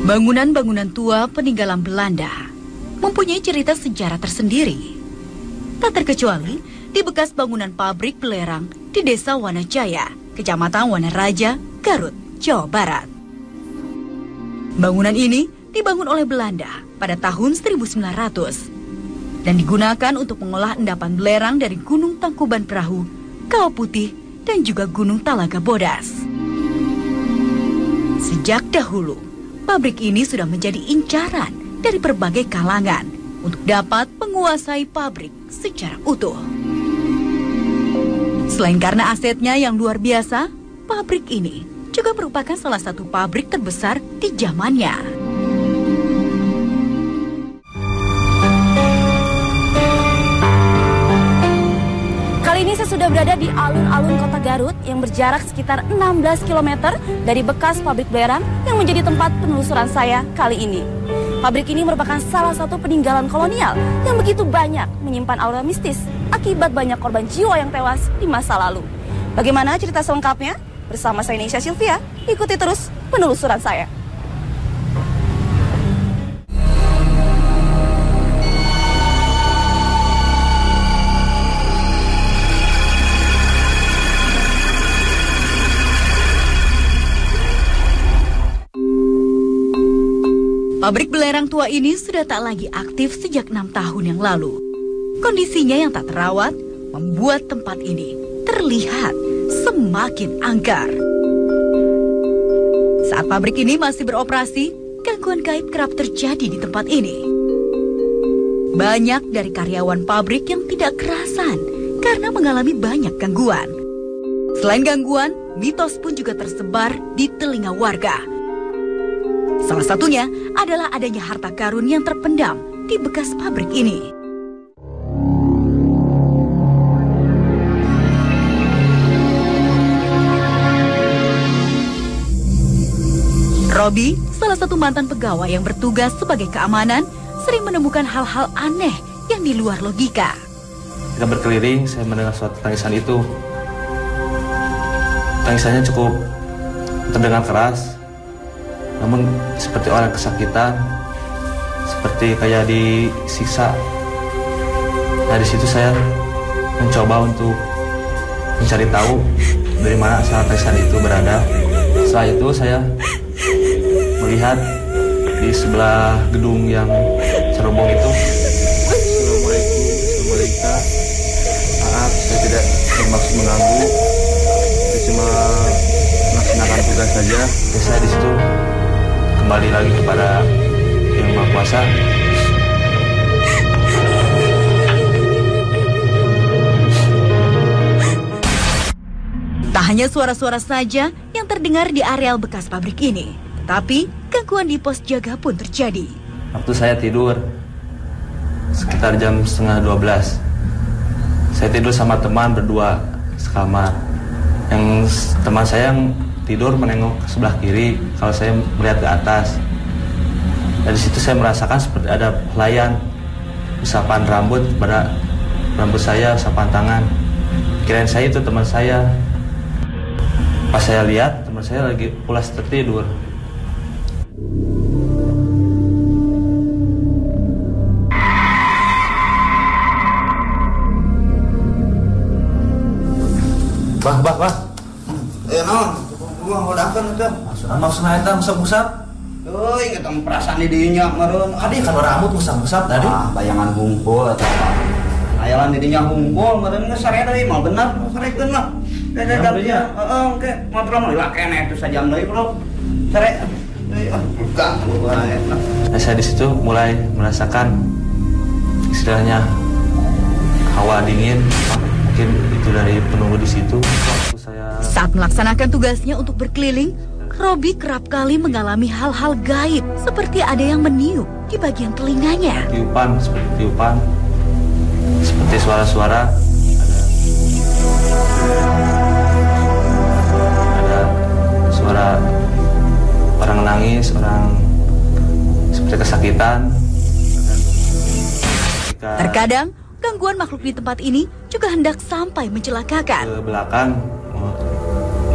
Bangunan-bangunan tua peninggalan Belanda mempunyai cerita sejarah tersendiri. Tak terkecuali di bekas bangunan pabrik belerang di Desa Wanajaya, Kecamatan Wanaraja, Garut, Jawa Barat. Bangunan ini dibangun oleh Belanda pada tahun 1900 dan digunakan untuk mengolah endapan belerang dari Gunung Tangkuban Perahu, Kawah Putih, dan juga Gunung Talaga Bodas. Sejak dahulu, pabrik ini sudah menjadi incaran dari berbagai kalangan untuk dapat menguasai pabrik secara utuh. Selain karena asetnya yang luar biasa, pabrik ini juga merupakan salah satu pabrik terbesar di zamannya. Kali ini saya sudah berada di alun-alun kota Garut yang berjarak sekitar 16 km dari bekas pabrik belerang yang menjadi tempat penelusuran saya kali ini. Pabrik ini merupakan salah satu peninggalan kolonial yang begitu banyak menyimpan aura mistis akibat banyak korban jiwa yang tewas di masa lalu. Bagaimana cerita selengkapnya? Bersama saya Nesya Sylvia, ikuti terus penelusuran saya. Pabrik belerang tua ini sudah tak lagi aktif sejak 6 tahun yang lalu. Kondisinya yang tak terawat membuat tempat ini terlihat semakin angker. Saat pabrik ini masih beroperasi, gangguan gaib kerap terjadi di tempat ini. Banyak dari karyawan pabrik yang tidak kerasan karena mengalami banyak gangguan. Selain gangguan, mitos pun juga tersebar di telinga warga. Salah satunya adalah adanya harta karun yang terpendam di bekas pabrik ini. Robi, salah satu mantan pegawai yang bertugas sebagai keamanan, sering menemukan hal-hal aneh yang di luar logika. Ketika berkeliling, saya mendengar suatu tangisan itu. Tangisannya cukup terdengar keras, namun seperti orang kesakitan, seperti kayak disiksa. Nah, di situ saya mencoba untuk mencari tahu dari mana asal tangisan itu berada. Setelah itu saya melihat di sebelah gedung yang cerobong itu. Assalamualaikum. Maaf, saya tidak bermaksud mengganggu. Saya cuma melaksanakan tugas saja. Saya di situ kembali lagi kepada Yang Maha Kuasa. Tak hanya suara-suara saja yang terdengar di areal bekas pabrik ini, tapi gangguan di pos jaga pun terjadi. Waktu saya tidur sekitar jam 11:30, saya tidur sama teman berdua sekamar. Yang teman saya yang tidur menengok ke sebelah kiri, kalau saya melihat ke atas. Dari situ saya merasakan seperti ada pelayan usapan rambut pada rambut saya, usapan tangan. Kirain saya itu teman saya. Pas saya lihat, teman saya lagi pulas tertidur. Bah. Non, gua hodahkeun teh. Maksudna eta musap-musap? Euy, kita perasaan di dinya meureun. Adi kalau rambut musap-musap tadi. Bayangan hungkul eta. Hayalan di dinya hungkul meureun geus sare deui mah bener, sarekeun mah. Heeh, engke motor mah ieu keneh itu sajam deui, Bro. Sare. Bukan gua eta. Nah, saya di situ mulai merasakan istilahnya hawa dingin. Mungkin itu dari penunggu di situ. Saat melaksanakan tugasnya untuk berkeliling, Robi kerap kali mengalami hal-hal gaib seperti ada yang meniup di bagian telinganya. Tiupan, seperti suara-suara, ada suara orang nangis, orang seperti kesakitan. Terkadang gangguan makhluk di tempat ini juga hendak sampai mencelakakan. Ke belakang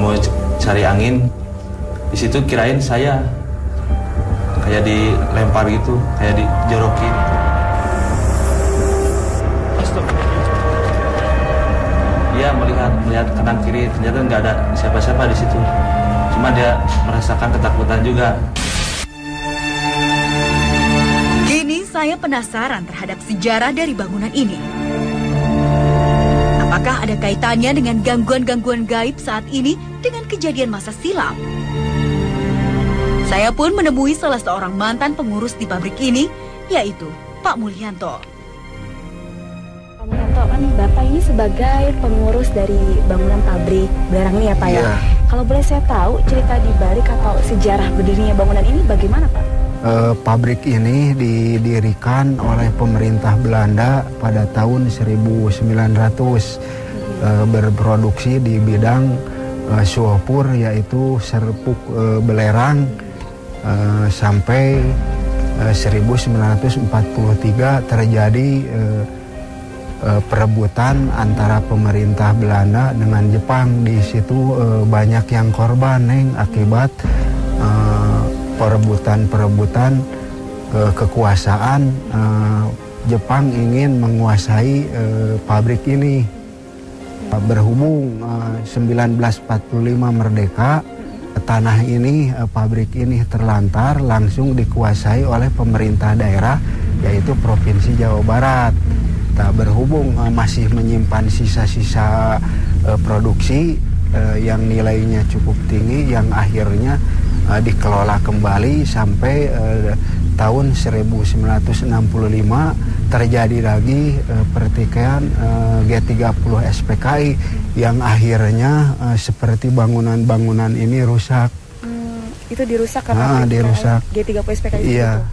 mau cari angin, di situ kirain saya kayak dilempar gitu, kayak dijorokin. Dia melihat kanan kiri, ternyata nggak ada siapa-siapa di situ. Cuma dia merasakan ketakutan juga. Kini saya penasaran terhadap sejarah dari bangunan ini. Apakah ada kaitannya dengan gangguan-gangguan gaib saat ini dengan kejadian masa silam? Saya pun menemui salah seorang mantan pengurus di pabrik ini, yaitu Pak Mulyanto. Pak Mulyanto, kan Bapak ini sebagai pengurus dari bangunan pabrik Belerang ini ya Pak ya? Kalau boleh saya tahu cerita di balik atau sejarah berdirinya bangunan ini bagaimana Pak? Pabrik ini didirikan oleh pemerintah Belanda pada tahun 1900, berproduksi di bidang suapur, yaitu serpuk belerang, sampai 1943 terjadi perebutan antara pemerintah Belanda dengan Jepang. Di situ banyak yang korban akibat perebutan kekuasaan. Jepang ingin menguasai pabrik ini. Berhubung 1945 merdeka, tanah ini, pabrik ini terlantar, langsung dikuasai oleh pemerintah daerah, yaitu Provinsi Jawa Barat. Berhubung masih menyimpan sisa-sisa produksi yang nilainya cukup tinggi, yang akhirnya dikelola kembali sampai tahun 1965 terjadi lagi pertikaian G30 SPKI yang akhirnya seperti bangunan-bangunan ini rusak. Itu dirusak karena dirusak. G30 SPKI. Iya.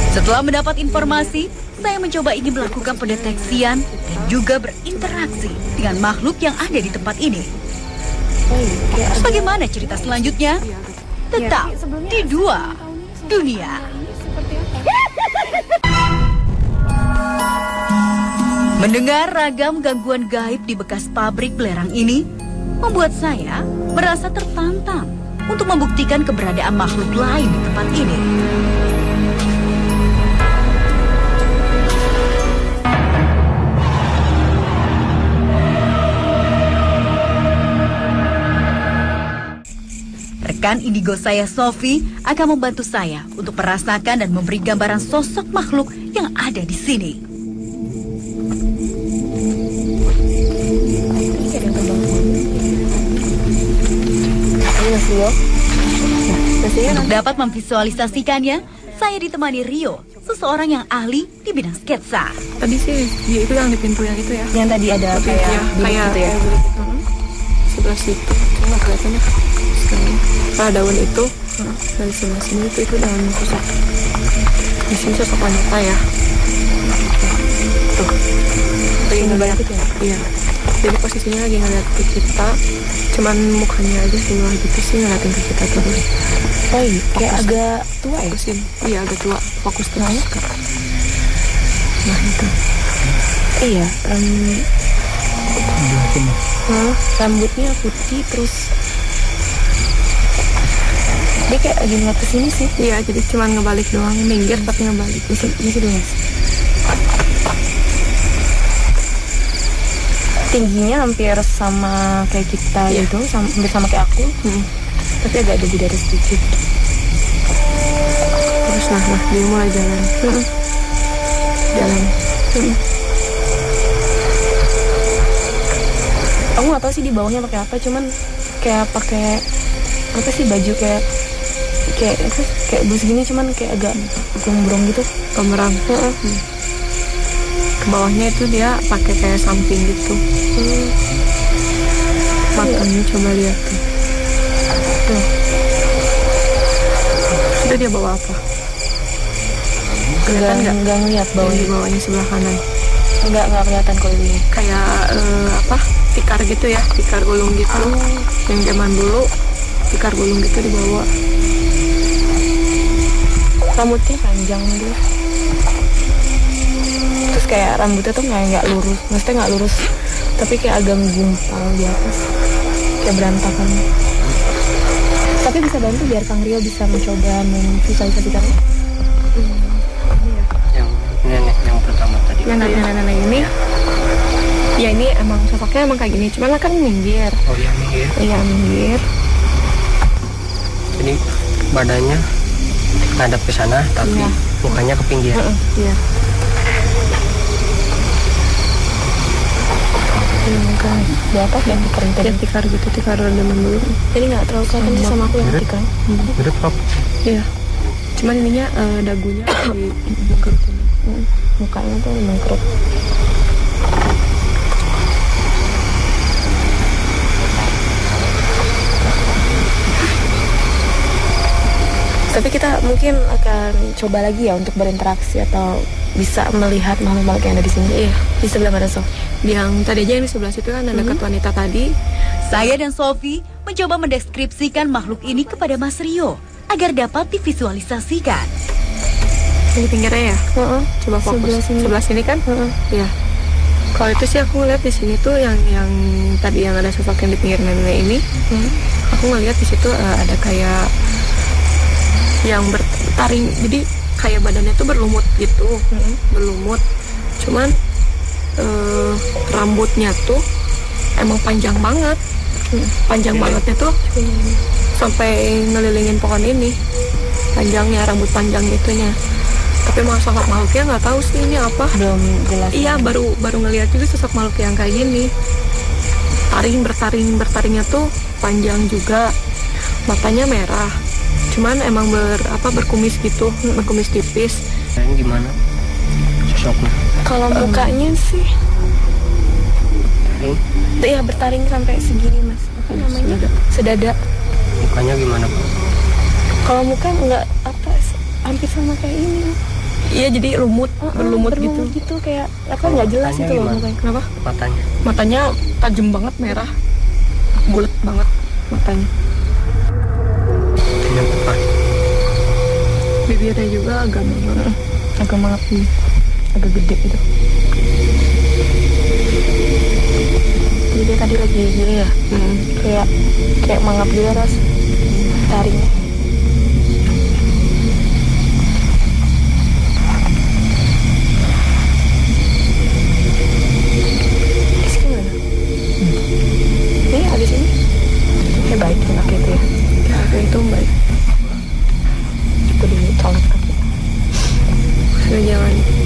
Setelah mendapat informasi, saya mencoba ingin melakukan pendeteksian dan juga berinteraksi dengan makhluk yang ada di tempat ini. Bagaimana cerita selanjutnya? Tetap di Dua Dunia. Mendengar ragam gangguan gaib di bekas pabrik belerang ini membuat saya merasa tertantang untuk membuktikan keberadaan makhluk lain di tempat ini. Rekan indigo saya, Sofi, akan membantu saya untuk merasakan dan memberi gambaran sosok makhluk yang ada di sini. Untuk dapat memvisualisasikannya, saya ditemani Rio, seseorang yang ahli di bidang sketsa. Tadi sih dia itu yang di pintu yang itu ya. Yang tadi ada kayak gitu ya. Sebelah situ, cuma kelihatannya sekarang. Nah, daun itu dari sebelah sini itu daun sosok. Di sini sosok wanita ya. Tuh. Lagi ngeliat itu ya? Iya. Jadi posisinya lagi ngeliat ke kita, cuman mukanya aja sebelah gitu sih ngeliatin ke kita terus. Oh iya, kayak agak tua ya? Fokusin. Iya, agak tua. Fokus terus. Nah itu. Iya. Rambutnya putih terus. Dia kayak lagi ngeliat kesini sih. Iya, jadi cuman ngebalik doang, minggir tapi ngebalik. Bisa dulu mas. Tingginya hampir sama kayak kita gitu, hampir sama kayak aku. Tapi agak lebih dari sedikit. Terus nah dia mulai jalan. Jalan. Aku nggak tahu sih di bawahnya pakai apa, cuman kayak pakai apa sih, baju kayak bus gini, cuman kayak agak gombrong gitu. Gombrong. Ke bawahnya itu dia pakai kayak samping gitu. Matanya coba lihat tuh. Sudah dia bawa apa? Kelihatan nggak? Nggak ngeliat bawahnya. Di bawahnya sebelah kanan. Nggak kelihatan kalau ini. Kayak tikar gitu ya, tikar gulung gitu. Yang zaman dulu tikar gulung gitu dibawa. Rambutnya panjang gitu. Terus kayak rambutnya tuh nggak lurus, maksudnya nggak lurus, tapi kayak agak gumpal di atas, kayak berantakan. Tapi bisa bantu biar Kang Rio bisa mencoba memvisualisasikannya. Yang nenek yang pertama tadi. Yang nenek-nenek ini. Ya ini emang sosoknya emang kayak gini, cuman kan minggir. Oh iya minggir. Iya minggir. Jadi badannya ngadap ke sana, tapi mukanya ke pinggir. Iya. Mungkin di atas dan tikar gitu, tikar zaman dulu. Jadi nggak terlalu kelihatan sama aku yang tikar. Mirip kok. Iya. Cuman ininya dagunya di mengkerut. Mukanya tuh mengkerut. Tapi kita mungkin akan coba lagi ya untuk berinteraksi atau bisa melihat makhluk-makhluk yang ada di sini. Iya, di sebelah mana Sof? Yang tadi aja yang di sebelah situ kan ada dekat wanita tadi. Saya dan Sofi mencoba mendeskripsikan makhluk ini kepada Mas Rio agar dapat divisualisasikan. Di pinggirnya ya? Coba fokus. Sebelah sini kan? Iya. Kalau itu sih aku ngeliat di sini tuh yang tadi yang ada sosok yang di pinggir nenek ini. Aku ngeliat di situ ada kayak yang bertaring, jadi kayak badannya tuh berlumut gitu, berlumut. Cuman rambutnya tuh emang panjang banget, bangetnya tuh sampai ngelilingin pohon ini, panjangnya, rambut panjang itunya. Tapi sosok makhluknya nggak tahu sih ini apa. Belum jelas. Iya, baru ngeliat juga sosok makhluk yang kayak gini. Bertaringnya tuh panjang juga, matanya merah. Cuman emang berkumis gitu, berkumis tipis. Yang gimana sosoknya? Kalau mukanya sih, ya bertaring sampai segini Mas. Apa namanya? Sedada. Mukanya gimana Pak? Kalau muka nggak hampir sama kayak ini. Iya jadi berlumut gitu kayak nggak jelas itu loh mukanya. Kenapa? Matanya tajam banget, merah, bulat banget matanya. Bibirnya juga agak mangap nih, agak gede gitu. Jadi dia tadi lagi gini ya, kayak mangap juga terus taringnya. Terus gimana? Ini abis ini kayak baik enak gitu ya. Kayak itu baik. Itu ditolak kaki.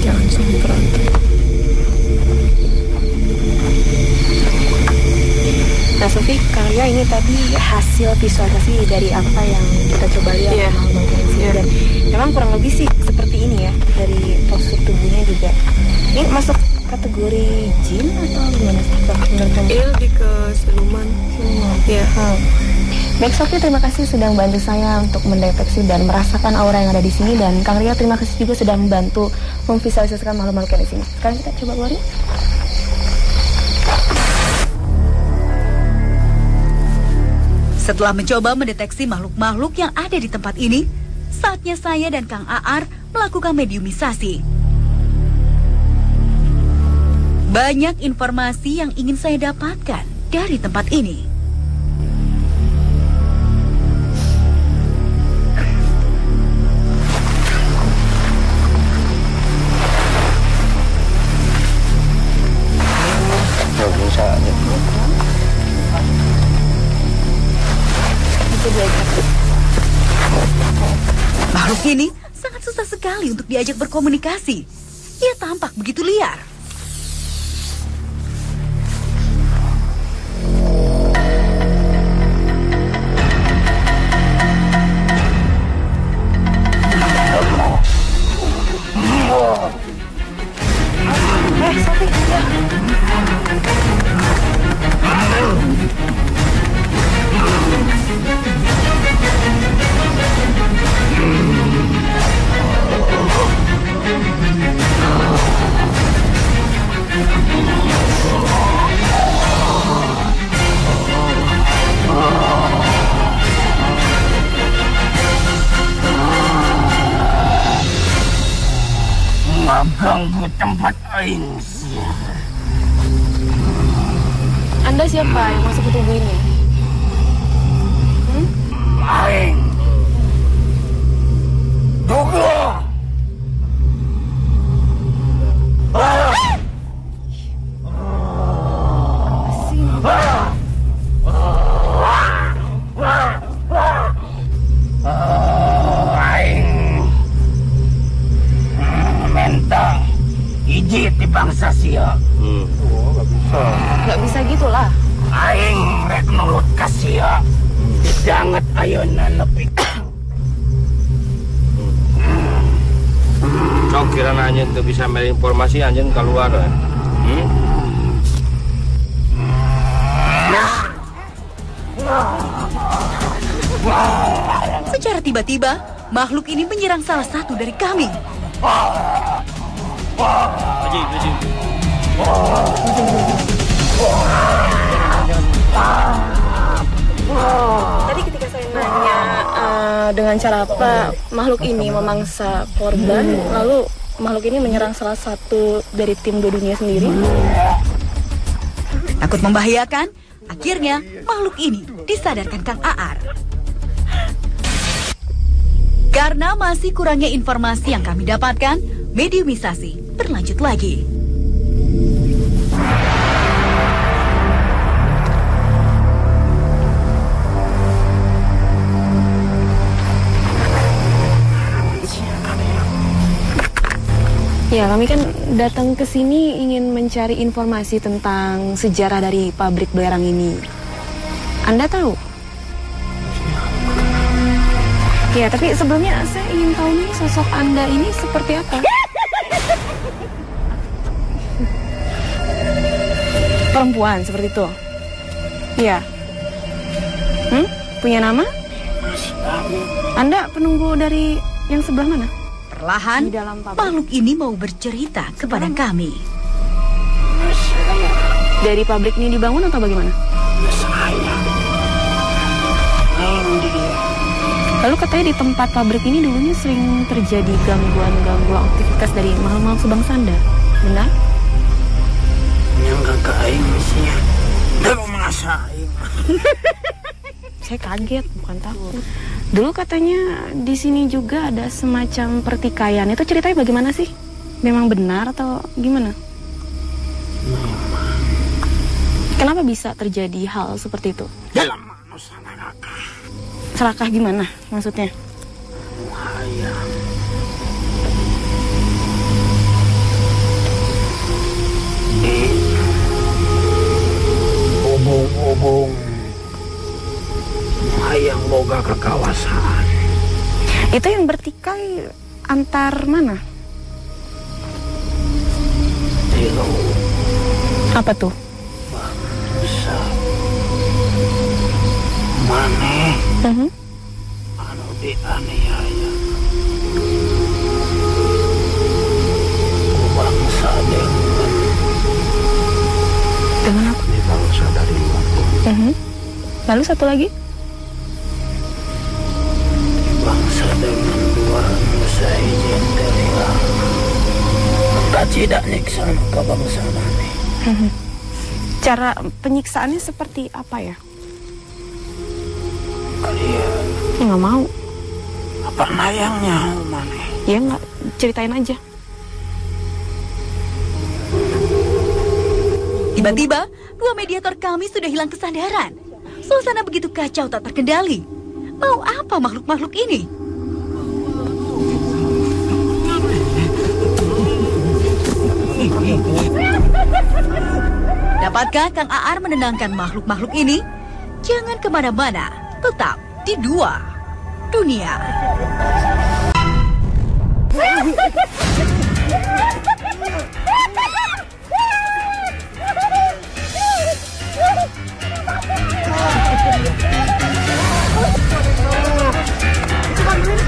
Jangan sampai berantem. Nah Sofi, Kang Rio ini tadi hasil visualisasi dari apa yang kita coba lihat dan memang kurang lebih sih seperti ini ya, dari postur tubuhnya juga. Ini masuk kategori jin atau gimana sih? Iya, lebih ke siluman. Iya. Baik Sofi, terima kasih sudah membantu saya untuk mendeteksi dan merasakan aura yang ada di sini, dan Kang Rio terima kasih juga sudah membantu memvisualisasikan makhluk-makhluk yang di sini. Sekarang kita coba keluar. Setelah mencoba mendeteksi makhluk-makhluk yang ada di tempat ini, saatnya saya dan Kang Aar melakukan mediumisasi. Banyak informasi yang ingin saya dapatkan dari tempat ini. Makhluk ini sangat susah sekali untuk diajak berkomunikasi. Ia tampak begitu liar. Sofi, mengganggu tempat lain. Anda siapa yang masuk ke tubuh ini? bangsa sia. Nggak bisa gitulah. Aing rek nurut ka sia. Didanget ayeuna nepi. Cok kira nanya tuh bisa meli informasi anjeun keluar. Secara tiba-tiba, makhluk ini menyerang salah satu dari kami. Tadi ketika saya nanya dengan cara apa makhluk ini memangsa korban, lalu makhluk ini menyerang salah satu dari tim dunia sendiri. Takut membahayakan, akhirnya makhluk ini disadarkan Kang Aar. Karena masih kurangnya informasi yang kami dapatkan, mediumisasi berlanjut lagi. Ya, kami kan datang ke sini ingin mencari informasi tentang sejarah dari pabrik belerang ini. Anda tahu? Ya, tapi sebelumnya saya ingin tahu nih sosok Anda ini seperti apa? Perempuan seperti itu? Iya. Punya nama? Anda penunggu dari yang sebelah mana? Perlahan, makhluk ini mau bercerita kepada kami. Dari pabrik ini dibangun atau bagaimana? Lalu katanya di tempat pabrik ini dulunya sering terjadi gangguan aktivitas dari makhluk-makhluk sebangsanda. Benar? Yang kakak aing sih. Udah merasa aing. Saya kaget, bukan takut. Dulu katanya di sini juga ada semacam pertikaian. Itu ceritanya bagaimana sih? Memang benar atau gimana? Kenapa bisa terjadi hal seperti itu? Dalam manusia serakah. Serakah gimana maksudnya? Hayang. Hubung-hubung hayang boga kekawasan. Itu yang bertikai antar mana? Tilo. Apa tuh? Bangsa. Maneh. Anu dianiaya. Bangsa dengan apa? Ini bangsa dari luar. Lalu satu lagi? Bangsa dengan dua manusia izin dari tak tidak nyiksa ke bangsa mana. Cara penyiksaannya seperti apa ya? Kalian nggak mau. apa nayangnya mana? Ya nggak, ceritain aja. Tiba-tiba, dua mediator kami sudah hilang kesadaran. Suasana begitu kacau tak terkendali. Mau apa makhluk-makhluk ini? Dapatkah Kang Aar menenangkan makhluk-makhluk ini? Jangan kemana-mana, tetap di Dua Dunia.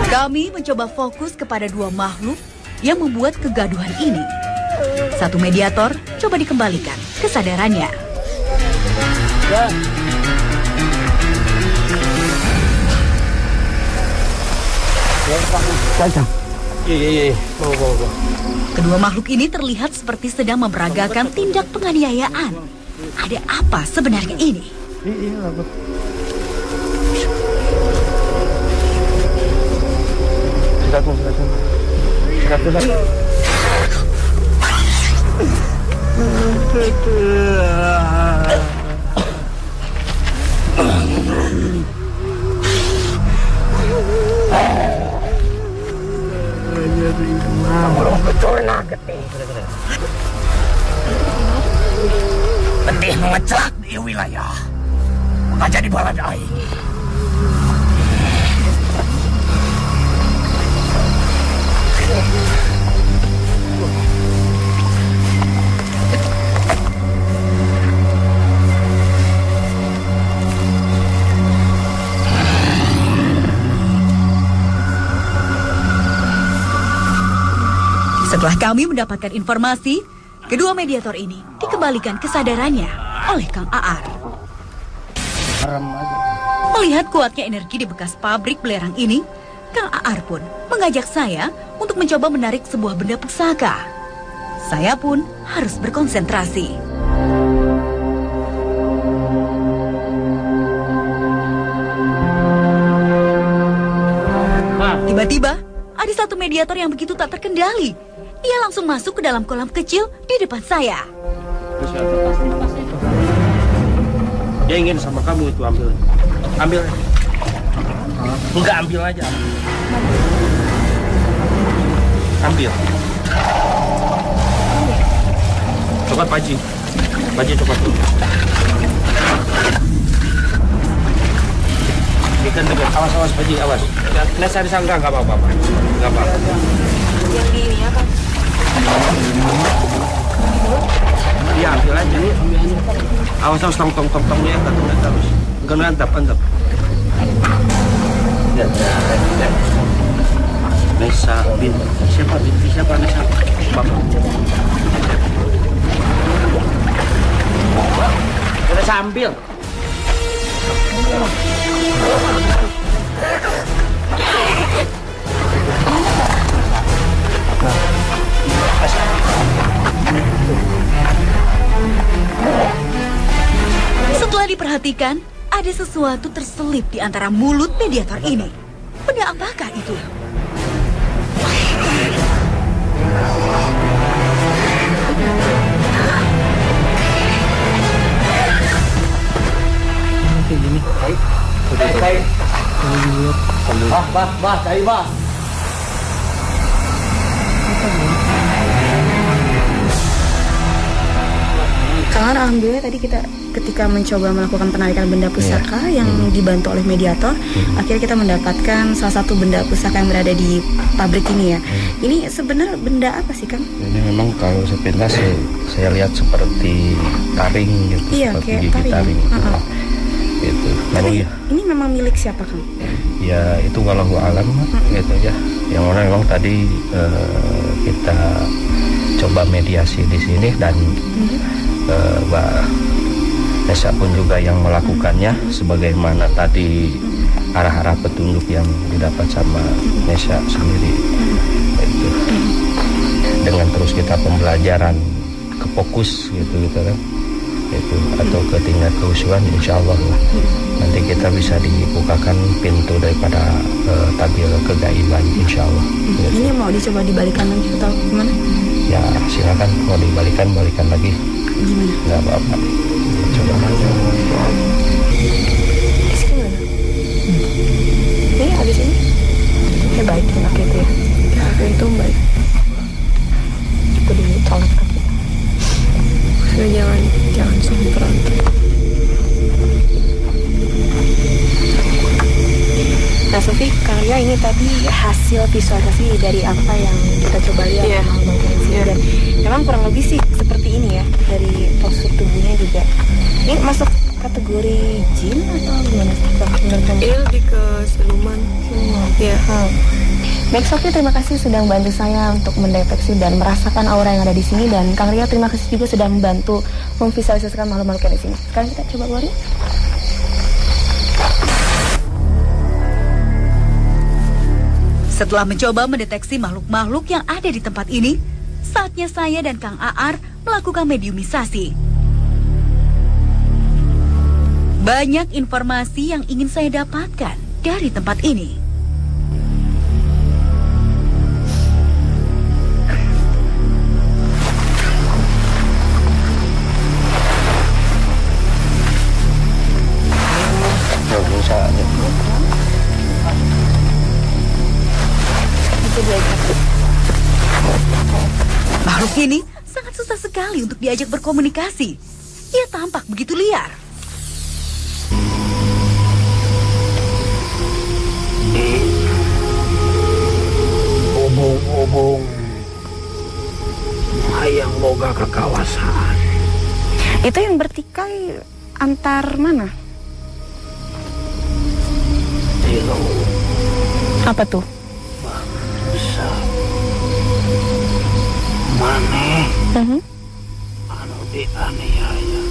Kami mencoba fokus kepada dua makhluk yang membuat kegaduhan ini. Satu mediator coba dikembalikan kesadarannya. Iya. Mau. Kedua makhluk ini terlihat seperti sedang memperagakan tindak penganiayaan. Ada apa sebenarnya ini? Belum betul lah getih. wilayah. Maka jadi balad aing. Setelah kami mendapatkan informasi, kedua mediator ini dikembalikan kesadarannya oleh Kang Aar. Melihat kuatnya energi di bekas pabrik belerang ini, Kang Aar pun mengajak saya untuk mencoba menarik sebuah benda pusaka. Saya pun harus berkonsentrasi. Tiba-tiba, ada satu mediator yang begitu tak terkendali. Ia langsung masuk ke dalam kolam kecil di depan saya. Dia ingin sama kamu itu, ambil. Ambil. Enggak, ambil aja. Ambil. Cepat, Paji. Paji, cepat dulu. Ini kan dekat. Awas, Paji, awas. Nah, saya disangka, enggak apa-apa. Enggak apa-apa. Yang di ini apa? Iya, ambil aja. Awas, tong ya, terus. Enggak, antap. Lihat. Nesa, binti siapa Nesa? Bapak. Kita sambil. Setelah diperhatikan, ada sesuatu terselip di antara mulut mediator ini. Benda apakah itu? Bah, cari bah. Karena alhamdulillah tadi kita ketika mencoba melakukan penarikan benda pusaka yang dibantu oleh mediator, akhirnya kita mendapatkan salah satu benda pusaka yang berada di pabrik ini ya. Ini sebenarnya benda apa sih, Kang? Ini memang kalau sepintas saya lihat seperti taring gitu, iya, seperti kayak gigi taring. Gitu. Tapi Ya, ini memang milik siapa, Kang? ya itu wallahu alam gitu ya. Yang mana memang tadi kita coba mediasi di sini dan Mbak Nesa pun juga yang melakukannya sebagaimana tadi arah-arah petunjuk yang didapat sama Nesa sendiri itu. Dengan terus kita pembelajaran ke fokus gitu kan itu atau ke tingkat keusuhan, insya Allah nanti kita bisa dibukakan pintu daripada tabir kegaiban, insya Allah gitu. Ini mau dicoba dibalikan lagi atau gimana? Ya silakan, mau dibalikan balikan lagi. Gimana? Nggak apa-apa, coba aja. Ini habis ini ya baik pakai itu ya. Pakai itu baik. Itu ditolak kaki. Jangan sempron. Nah Sofi, karya ini tadi hasil visualisasi dari apa yang kita coba lihat dan memang kurang lebih sih seperti ini ya, dari postur tubuhnya juga. Ini masuk kategori jin atau gimana sih? Ini lebih ke siluman. Ya. Baik Sofi, terima kasih sudah membantu saya untuk mendeteksi dan merasakan aura yang ada di sini, dan Kang Ria terima kasih juga sudah membantu memvisualisasikan makhluk-makhluk yang di sini. Sekarang kita coba keluar. Setelah mencoba mendeteksi makhluk-makhluk yang ada di tempat ini, saatnya saya dan Kang Aar melakukan mediumisasi. Banyak informasi yang ingin saya dapatkan dari tempat ini. Makhluk ini sangat susah sekali untuk diajak berkomunikasi. Ia tampak begitu liar. kekawasan. Itu yang bertikai antar mana? Tilo. Apa tuh? Bangsa. Maneh. Anu dianiaya.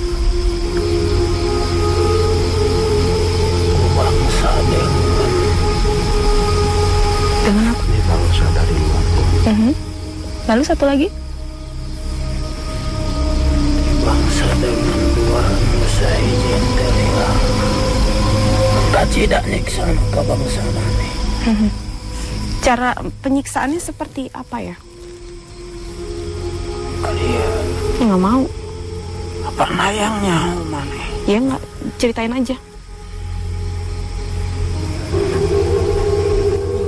Bangsa dengan apa? Ini bangsa dari luar. Lalu satu lagi? Bangsa dengan luar nusa izin terilah. Tak tidak nyiksa ke bangsa maneh. Cara penyiksaannya seperti apa ya? Kalian Nggak mau. apa nayangnya maneh? Ya nggak, ceritain aja.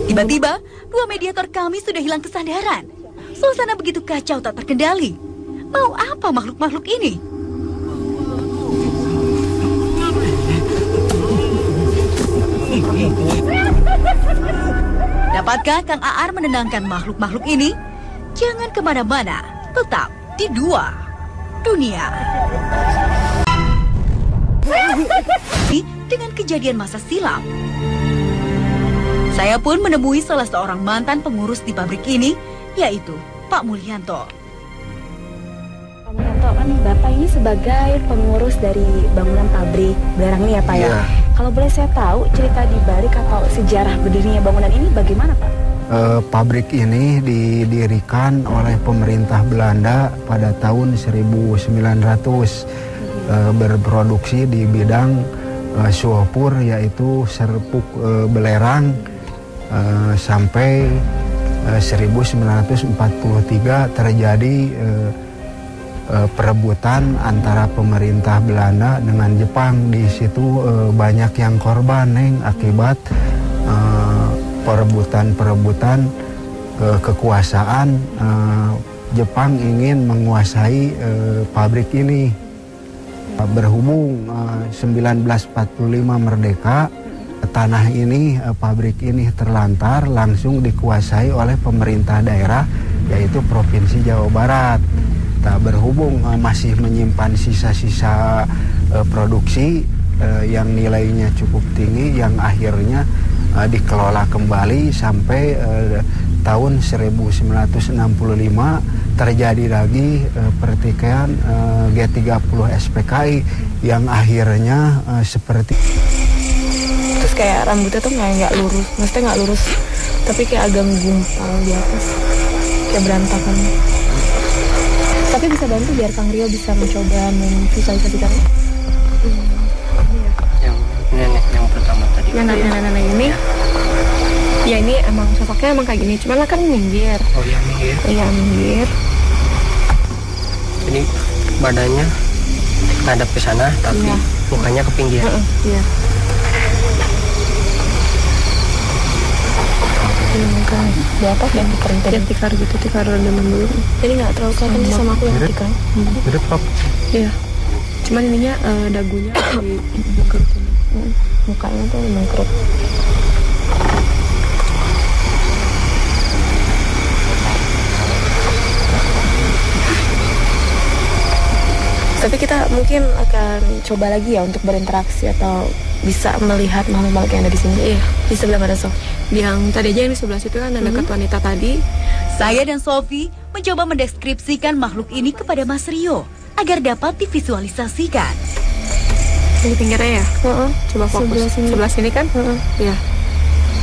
Tiba-tiba, dua mediator kami sudah hilang kesadaran. Suasana begitu kacau tak terkendali. Mau apa makhluk-makhluk ini? Dapatkah Kang Aar menenangkan makhluk-makhluk ini? Jangan kemana-mana, tetap di Dua Dunia. Dengan kejadian masa silam. Saya pun menemui salah seorang mantan pengurus di pabrik ini, yaitu Pak Mulyanto. Pak Mulyanto, kan Bapak ini sebagai pengurus dari bangunan pabrik Belerang ini ya Pak ya? Kalau boleh saya tahu cerita di balik atau sejarah berdirinya bangunan ini bagaimana Pak? Pabrik ini didirikan oleh pemerintah Belanda pada tahun 1900, berproduksi di bidang suapur, yaitu serpuk belerang, sampai 1943 terjadi perebutan antara pemerintah Belanda dengan Jepang. Di situ banyak yang korban akibat perebutan kekuasaan. Jepang ingin menguasai pabrik ini. Berhubung 1945 merdeka, tanah ini, pabrik ini terlantar, langsung dikuasai oleh pemerintah daerah, yaitu Provinsi Jawa Barat. Berhubung masih menyimpan sisa-sisa produksi yang nilainya cukup tinggi, yang akhirnya dikelola kembali sampai tahun 1965 terjadi lagi pertikaian G30 SPKI yang akhirnya seperti. Terus kayak rambutnya tuh nggak lurus, maksudnya nggak lurus, tapi kayak agak menggumpal di atas, kayak berantakan. Tapi bisa bantu biar Kang Rio bisa mencoba memvisualisasikannya. Yang nenek yang pertama tadi. Yang nenek-nenek ini. Ya ini emang sosoknya emang kayak gini, cuman kan minggir. Oh iya minggir. Iya minggir. Jadi badannya ngadap ke sana, tapi mukanya ke pinggir. Iya. Mungkin di atas dan tikar gitu, tikar dengan dulu. Jadi nggak terlalu kelihatan sama aku yang tikar. Mirip kok. Iya. Cuman ininya dagunya di mengkerut. Mukanya tuh mengkerut. Tapi kita mungkin akan coba lagi ya untuk berinteraksi atau bisa melihat makhluk-makhluk yang ada di sini. Iya, di sebelah mana Sof? Yang tadi aja yang di sebelah situ kan ada dekat wanita tadi. Saya dan Sofi mencoba mendeskripsikan makhluk ini kepada Mas Rio agar dapat divisualisasikan. Di pinggirnya ya? Coba fokus. Sebelah sini kan? Iya.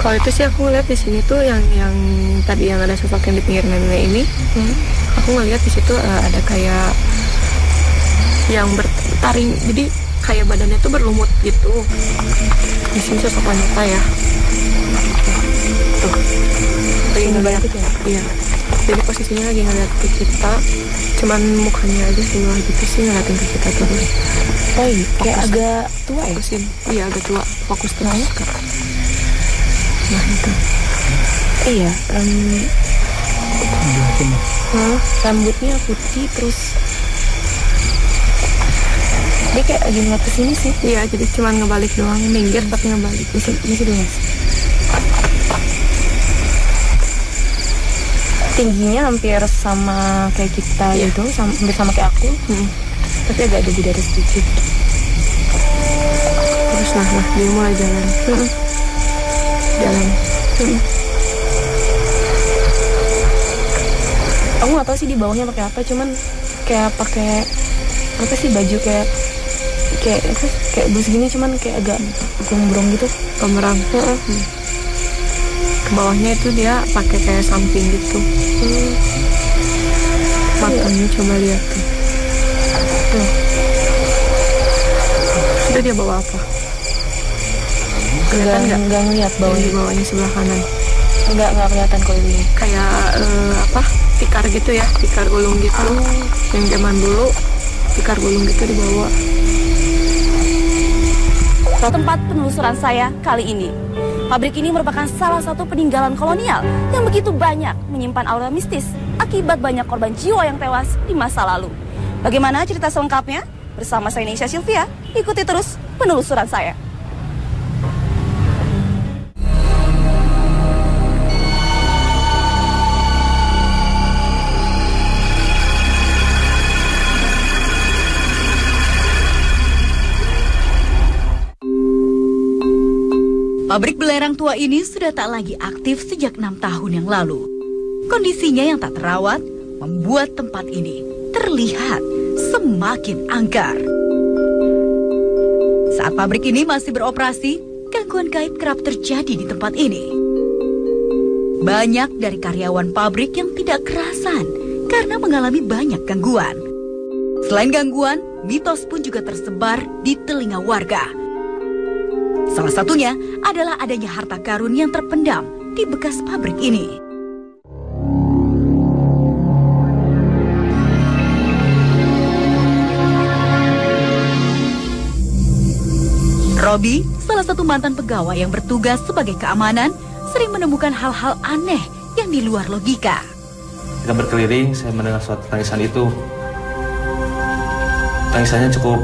Kalau itu sih aku ngeliat di sini tuh yang tadi yang ada sosok yang di pinggir nenek ini. Aku ngeliat di situ ada kayak yang bertaring, jadi kayak badannya tuh berlumut gitu. Di sini sosok wanita ya. Tuh. Lagi ngeliat ya? Iya. Jadi posisinya lagi ngeliat ke kita, cuman mukanya aja sebelah gitu sih ngeliatin ke kita terus. Oh iya, kayak agak tua ya? Fokusin. Iya agak tua, fokus terus ke. Nah itu. Iya. Rambutnya putih terus. Dia kayak lagi ngeliat kesini sih. Iya, jadi cuma ngebalik doang, minggir tapi ngebalik. Misi dulu Mas. tingginya hampir sama kayak kita gitu, hampir sama kayak aku. Tapi agak lebih dari sedikit. Terus nah dia mulai jalan. Jalan. Aku nggak tahu sih di bawahnya pakai apa, cuman kayak pakai apa sih, baju kayak bus gini, cuman kayak agak gombrong gitu, gombrong. Ke bawahnya itu dia pakai kayak samping gitu. Matanya coba lihat tuh. Itu dia bawa apa? Kelihatan nggak ngeliat bawahnya sebelah kanan. Nggak kelihatan kalau ini. Kayak tikar gitu ya, tikar gulung gitu. Yang zaman dulu tikar gulung gitu dibawa. Tempat penelusuran saya kali ini. Pabrik ini merupakan salah satu peninggalan kolonial yang begitu banyak menyimpan aura mistis akibat banyak korban jiwa yang tewas di masa lalu. Bagaimana cerita selengkapnya? Bersama saya Neisha Sylvia, ikuti terus penelusuran saya. Pabrik belerang tua ini sudah tak lagi aktif sejak 6 tahun yang lalu. Kondisinya yang tak terawat membuat tempat ini terlihat semakin angker. Saat pabrik ini masih beroperasi, gangguan gaib kerap terjadi di tempat ini. Banyak dari karyawan pabrik yang tidak kerasan karena mengalami banyak gangguan. Selain gangguan, mitos pun juga tersebar di telinga warga. Salah satunya adalah adanya harta karun yang terpendam di bekas pabrik ini. Robi, salah satu mantan pegawai yang bertugas sebagai keamanan, sering menemukan hal-hal aneh yang di luar logika. Kita berkeliling, saya mendengar suatu tangisan itu. Tangisannya cukup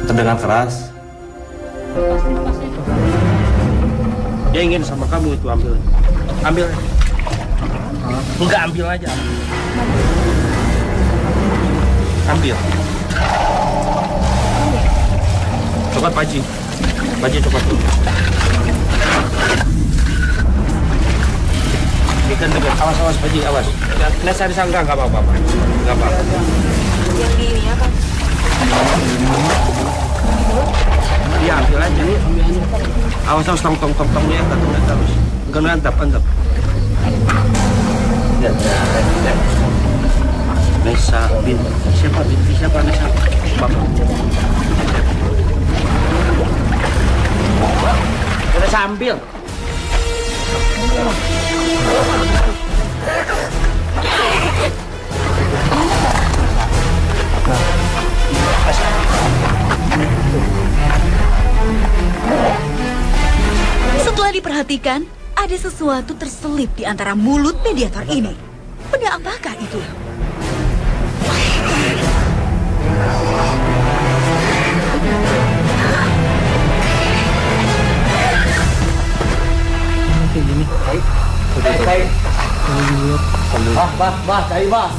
terdengar keras. Dia ingin sama kamu itu, ambil. Enggak, ambil aja. Ambil. Coklat Paji coklat dulu. Ini kan dekat, awas Paji, awas. Nah, saya disangka nggak apa-apa. Yang di ini apa? Iya, ambil aja. Awas tong ya, terus. Enggak antap. Lihat. Nesa binti siapa Nesa? Bapak. Kita sambil. Setelah diperhatikan, ada sesuatu terselip di antara mulut mediator ini. Benda apakah itu? Bah, cari bah.